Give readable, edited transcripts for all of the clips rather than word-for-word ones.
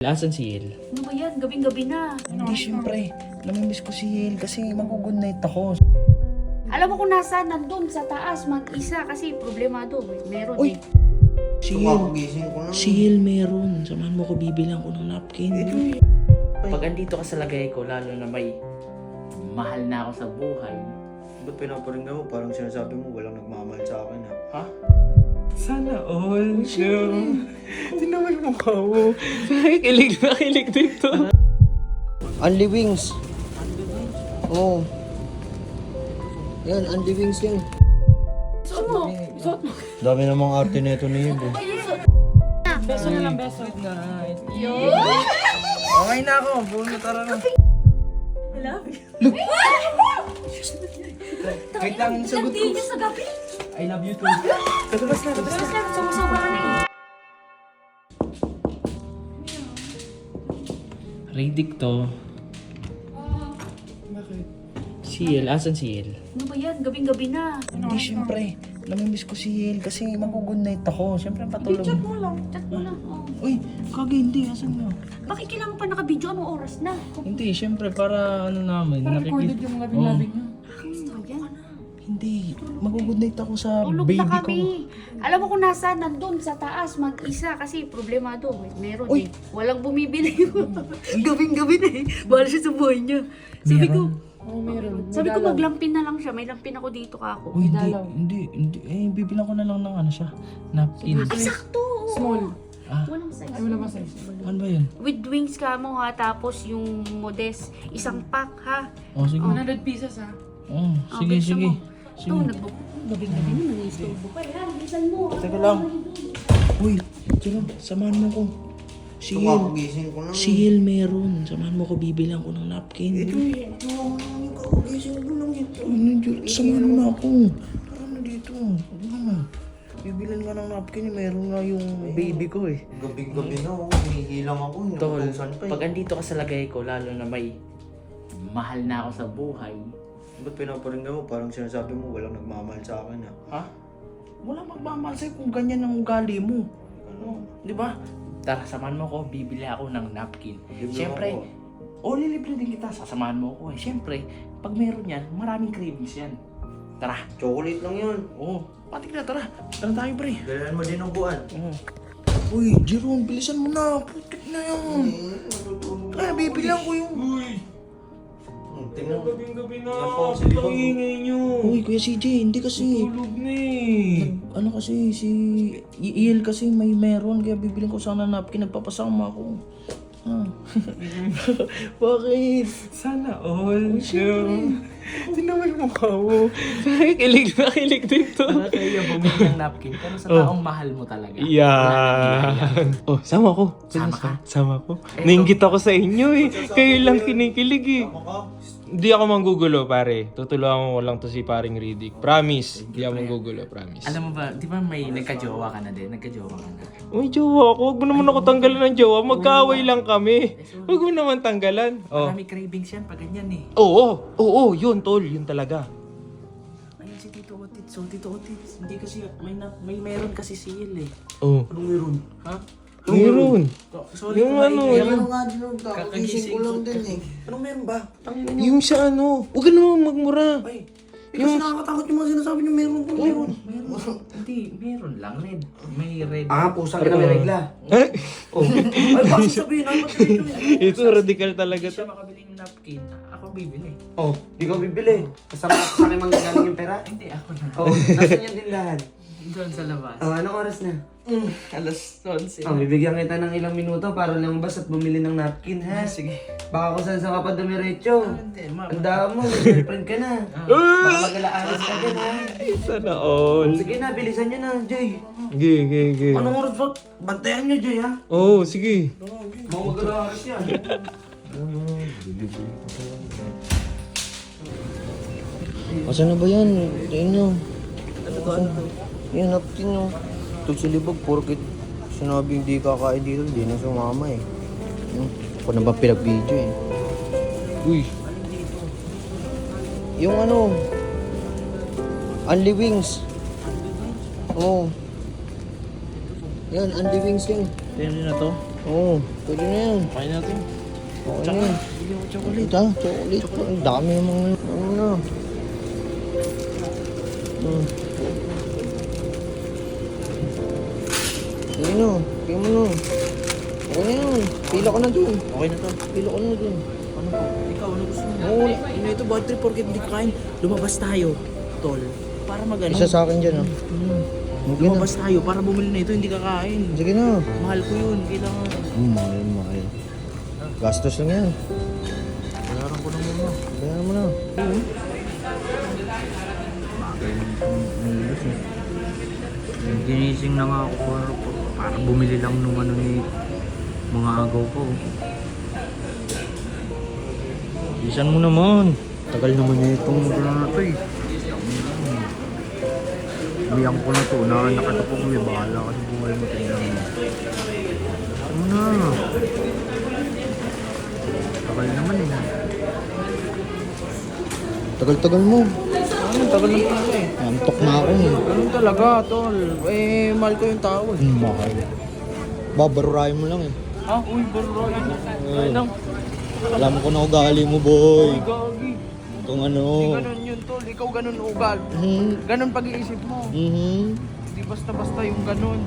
Asan si Yel? Ano ba yan? Gabing-gabi na. Hindi, syempre. Namimiss ko si Yel kasi mag-good night ako. Alam mo kung nasaan? Nandun sa taas, mag-isa kasi problemado. Meron Uy! eh. Si Yel meron. Samahan mo ko, bibilang ko ng napkin. Pag andito ka sa lagay ko, lalo na may mahal na ako sa buhay. Ba't pinaparinggan mo? Parang sinasabi mo walang nagmamahal sa akin ha? Ha? Sana all show. Tinaman mo ka mo. Kilig na kilig dito. Unli Wings. Oo. Yan, Unli Wings yan. Suot mo! Suot mo! Dami namang arte nito ni Yel eh. Beso na lang, beso. Okay na ako. Buno, tara na. I love you. Wait lang, yung sagot ko. Tingin sa gabi. I love you too. Labas na, labas na. Basta, sumusuba ka na eh. Ridik to. Bakit? Si Yel, asan si Yel? Ano ba yan? Gabing-gabi na. Hindi, syempre. Namimiss ko si Yel kasi mag-good night ako. Syempre, patulog. Chat mo lang. Chat mo lang. Oh. Uy, kagi, hindi. Asan mo? Bakit kailangan pa naka-video? Anong oras na? Hindi, syempre, para ano namin. Para recorded yung labing-labing niya. Ano ba yan? Hindi, mag-good night ako sa Tulog baby na ko. kami. Alam mo kung nasaan? Nandun sa taas, mag-isa kasi problemado. Meron Uy! eh. Walang bumibili. Gabing-gabi na eh. Bahala siya sa buhay niya. Sabi ko, sabi ko maglampin na lang siya. May lampin ako dito kako. Uy, hindi. Eh, bibilang ko na lang ng ano siya. Napkin. Ay, sakto! Small. Ah, Walang size. Ay, wala ba size? ano ba yun? With wings ka mo ha, tapos yung modest, isang pack ha. Oh, sige. 100 pieces ha? Oh, Ah, sige, bilisan sige. mo. Ito, gabi-gabi naman yung istorbo pa. Yan, bilisan mo. Teka lang. Uy, tira, samahan mo ko. Si Yel. Kakagising ko lang. Si Yel meron. Samahan mo ko, bibilang ko ng napkin. Kakagising ko lang ito. Samahan mo na ako. Tara na dito. Ano naman? Bibilan ka ng napkin, meron nga yung baby ko eh. Gabing-gabi na oh. Hinihilang ako. Tol, Nakutusan pa eh. pag andito ka sa lagay ko, lalo na may mahal na ako sa buhay. Ba't pinaparinggan mo? Parang sinasabi mo walang nagmamahal sa akin ha? Ha? Wala magmamahal sa'yo kung ganyan ang ugali mo. Ano? Di ba? Tara, samahan mo ko, bibili ako ng napkin. Libre Siyempre, ako. lilibre din kita, sasamahan mo ko eh. Siyempre, pag meron yan, maraming cravings yan. Tara. Chocolate lang yun. Oo. Patik na, tara. Tara tayo, pre. Galan mo din ang buwan. Oo. Uy, Jeron, bilisan mo na. Putik na yan. Ay, bibilang ko yung... Tingnan mo. Gabing-gabi na. Yan po ang silibang ko. ingay nyo. Uy, Kuya CJ, hindi kasi... Tulog na eh. Ano kasi, si Iel kasi may meron, kaya bibilang ko sana napkin, nagpapasama ako. Ah. Bakit? Sana all show. Tinaman mo ka mo. Kilig na kilig dito. Para kayo bumili ng napkin, pero sa taong mahal mo talaga. Yan. Oh, sama ko. Sama ka? Sama ko. Eh, Nainggit ako sa inyo eh. Kayo lang kinikilig eh. Tama ka. Hindi ako manggugulo, pare. Tutulungan mo lang to si paring Riddick. Promise. Hindi ako manggugulo, promise. Alam mo ba, di ba may nagka-jowa ka na din? Nagka-jowa ka na. Uy, jowa ko. Huwag mo naman ako tanggalan ng jowa. Magkaaway lang kami. Huwag mo naman tanggalan. Oh. Marami cravings yan pag ganyan eh. Oo, yun, tol. Yun talaga. Ayun si Tito Otit. So, Tito Otit, hindi kasi, may meron kasi si Yel eh. Oh. Anong meron? Ha? Meron. Sorry Yung kung ano, maingay. Ano nga din yung kakagising ko lang din eh. Anong meron ba? Tangin niyo. Yung sa ano. Huwag ka naman magmura. Ay, kasi nakakatakot yung mga sinasabi niyo meron po. Meron. Hindi, meron lang Ned. May red. Ah, pusang ka na may regla. Eh? Oh. Ay, bakit sabihin? Ay, ba't dito eh? Ito, radical talaga Siya to. makabili ng napkin, ako bibili. Oh, di ka bibili. Kasama sa akin manggagaling yung pera. Hindi, ako na. Oh, nasan yung tindahan? Doon sa labas. Oh, anong oras na? Alas 11. Oh, bibigyan kita ng ilang minuto para lumabas at bumili ng napkin, ha? Sige. Baka kung saan sa ka pa dumiretso. Hindi, Tandaan mo, may girlfriend ka na. Baka mag-alaalas ka din, ha? Sana all. Sige na, bilisan nyo na, Jay. Sige. Anong oras ba? Bantayan nyo, Jay, ha? Oo, sige. Mga mag-alaalas yan. Asan na ba yan? Tingin nyo. Yan, napkin nyo. Tug sa libag, porkit sinabi hindi kakain dito, hindi na sumama eh. Ako na ba pinag-video eh. Uy. Yung ano, Unli Wings. Oo. Yan, Unli Wings yan. Pwede na to? Oo, pwede na yan. Kain natin. Okay na yan. Bigyan ko chocolate. Ito, chocolate. Ang dami ng mga... Ano na. Sige na, kaya mo na. Okay na yan. Pila ka na dun. Okay na to. Pila ka na dun. Ano po? Ikaw, ano gusto mo? Oo. Ito bad trip porket hindi ka kain. Lumabas tayo, tol. Para magano. Isa sa akin dyan, ah. Sige na. Lumabas tayo para bumili na ito, hindi ka kain. Sige na. Mahal ko yun, kailangan. Mahal, mahal. Gastos lang yan. Bayaran ko na muna. Bayaran mo na. Ginising na nga ako para bumili lang nung ano ni mga agaw ko. Bisan mo naman. Tagal naman na itong na to eh. Biyang ko na to na nakatapong may bahala ka sa buhay mo. Tingnan mo. Ano na? Tagal naman eh. Tagal-tagal mo. Ano, tagal lang talaga eh. Antok na ako eh. Ganun talaga, tol. Eh, mahal ko yung tao eh. Mahal. Babarurahin mo lang eh. Ha? Uy, bro, ayun lang. Alam ko na ugali mo, boy. Gagi. Kung ano. Hindi ganun yun, tol. Ikaw ganun ugal. Ganun pag-iisip mo. Hindi basta-basta yung ganun.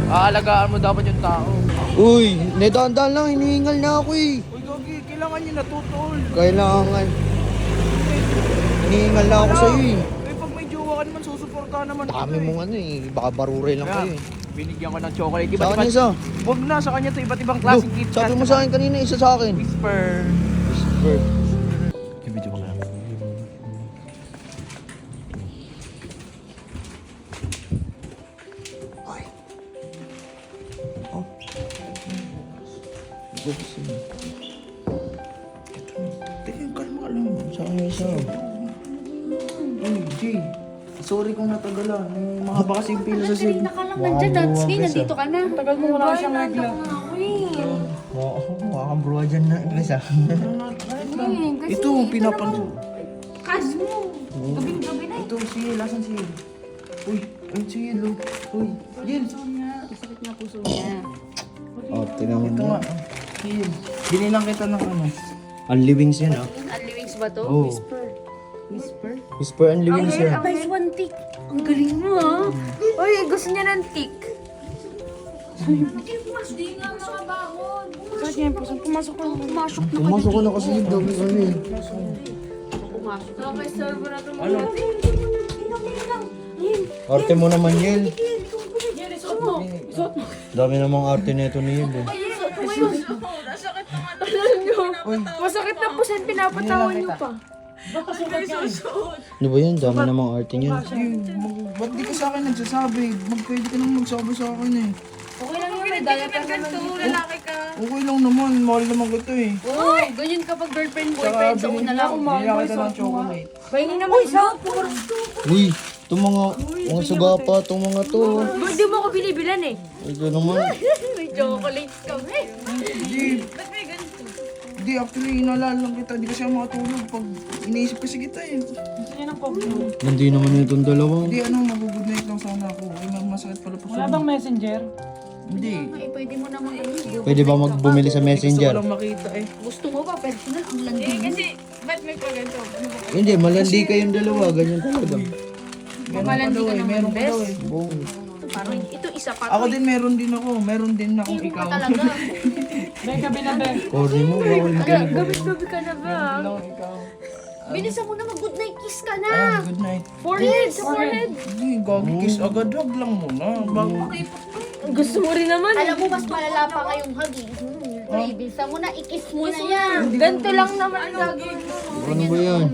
Aalagaan mo dapat yung tao. Uy, nedaan-daan lang. Hinihingal na ako eh. Uy, Gagi, kailangan nyo na to, tol. Kailangan. Hinihingal na ako sa'yo eh. Eh, pag may jowa ka naman, susuporta naman Dami mong ano eh. Baka baruray lang kayo eh. Binigyan ko ng chocolate. Sa akin isa. Huwag na, sa kanya to iba't ibang klaseng Kit Kat. Sabi mo sa akin kanina, isa sa akin. Whisper. Whisper. Ibidyo ko lang. Teka, kalma ka lang. Sa akin isa. Uy, Jay. Sorry kung natagalan. Mahaba kasi yung pila sa Kanina sim. ka lang nandyan, Datsky, nandito ka na. Tagal mo wala siyang regla. Oo, makakabruwa dyan na. Isa. Ito, pinapansin. Cash mo. Gabing-gabi na. Ito, Sil. Asan Sil? Uy, ay Sil. Uy, Sil. Sakit na puso niya. Oh, tingnan mo Ito na. nga. Sil. Binilang kita ng ano. Unli wings yan ah. Unli wings ba to? Oo. Whisper. Whisper? Whisper unli wings yan. Guys, one tick. Ang galing mo ah. Uy, gusto niya ng tick. Pumasok na. Pumasok ko na kasi yung dami ano eh. Pumasok. Okay, serve na ito. Ano? Arte mo naman yun. Dami namang arte nito ni Yel eh. Masakit na po saan pinapatawan niyo pa. Ano ba yun? Dami namang arte niyan. Ba't di ka sa akin nagsasabi? Pwede ka nang magsabi sa akin eh. Okay lang yun, may daya pa naman. Okay lang naman, mahal naman kita eh. Oo, ganyan kapag girlfriend, boyfriend, sa una lang. Binilang kita ng chocolate. Bayin naman isa. Uy, itong mga suga pa, itong mga to. Hindi mo ako binibilan eh. Ito naman. May chocolate kami. Hindi, actually, inalala lang kita. Hindi kasi ako makatulog pag iniisip kasi kita eh. Hindi naman itong dalawa. Hindi, mag-good night lang sana ako. Ay, masakit pala pa sa Wala bang messenger? Hindi. Ay, pwede mo naman ano. Pwede ba magbumili sa Gusto ko messenger? lang makita eh. Gusto mo ba? Personal, ang landi mo. Kasi, ba't may paganto? Hindi, malandi kayong dalawa. Ganyan talaga. Malandi ka naman, Meron pa daw best. eh. Parang ito isa pa. Ako din, meron din ako. Meron din akong Hindi ikaw. ka talaga. Be, gabi na be. Corny mo, bawal ka. Gabi-gabi ka na ba? Lang ikaw. Bilisan mo na mag-good night kiss ka na. Ah, good night. Forehead, sa forehead. Hindi, gagi kiss agad. Hug lang muna. Gusto mo rin naman. Alam mo, mas malala pa ngayong hug eh. Bilisan mo na, i-kiss mo na yan. Ganto lang naman ang gagawin mo. Ano ba yan?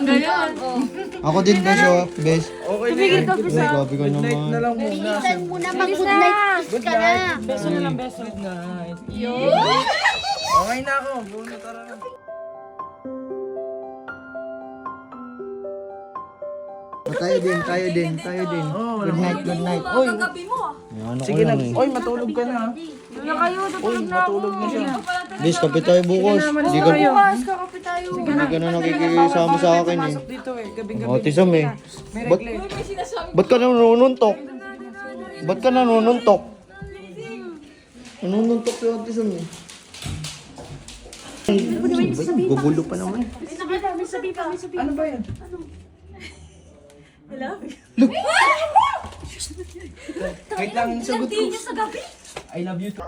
Ganyan. Oh. Ako din ba siya, best? Okay na yun. Uy, grabe ka Good night na naman. lang muna. Bilisan mo na, mag-good night kiss ka na. Beso na lang, beso. Good night. Okay na ako. Buno, tara na. Tayo din. Good night. Oy, Ano ko sige na. lang eh. Oy, matulog ka na. Oy, matulog na siya. Bes, kape tayo bukas. Hindi ka, Kakape tayo. hindi ka na nakikisama sa akin eh. Dito eh, gabi-gabi. Autism eh. Ba't ka nanununtok? Ba't ka nanununtok? Nanununtok si Ate Sam eh. Gugulo pa naman. May sabi pa, may sabi pa, may sabi pa. Ano ba yan? I love you. Wait lang, yung sagot ko. Hindi niya sa gabi. I love you too.